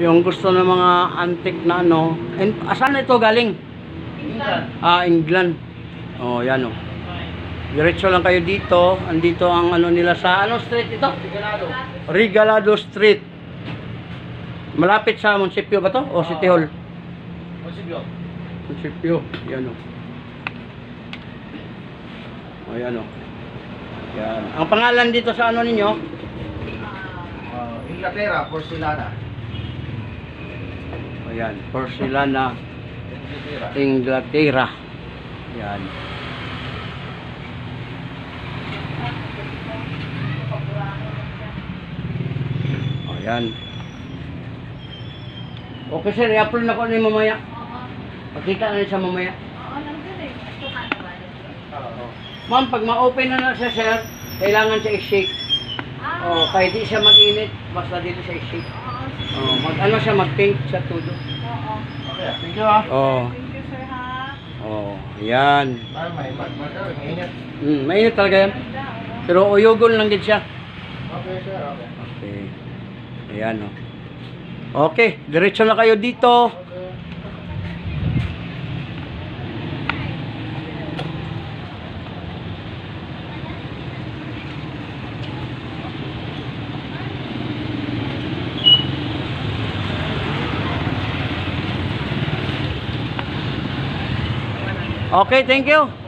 Yung gusto ng mga antique na ano. And, asan ito galing? England. England. Oh, yan oh. Diretso lang kayo dito. Andito ang ano nila sa ano street ito? Regalado. Regalado Street. Malapit sa munisipyo ba to? O City Hall? Munisipyo. Munisipyo. Yan o. O yan o. Yan. Ang pangalan dito sa ano ninyo? Inglaterra, Porcelana. O yan. Porcelana, Inglaterra. Inglaterra. Yan. O yan. Okay sir, i-upload na ko ni mamaya. Pakita na sa mamaya. Ma'am, pag ma-open na siya sir, kailangan siya i-shake. Oh, kahit di siya mag-init, basta dito siya i-shake. Oh, mag-ano siya, mag-pink siya tudo. Okay, thank you ha. Oh. Thank you, sir, ha? Oh, yan. Mainit. Mainit talaga yan. Pero uyugon lang din siya. Okay, sir. Okay. Okay. Ayan oh. Okay, diretso na kayo dito. Okay, thank you.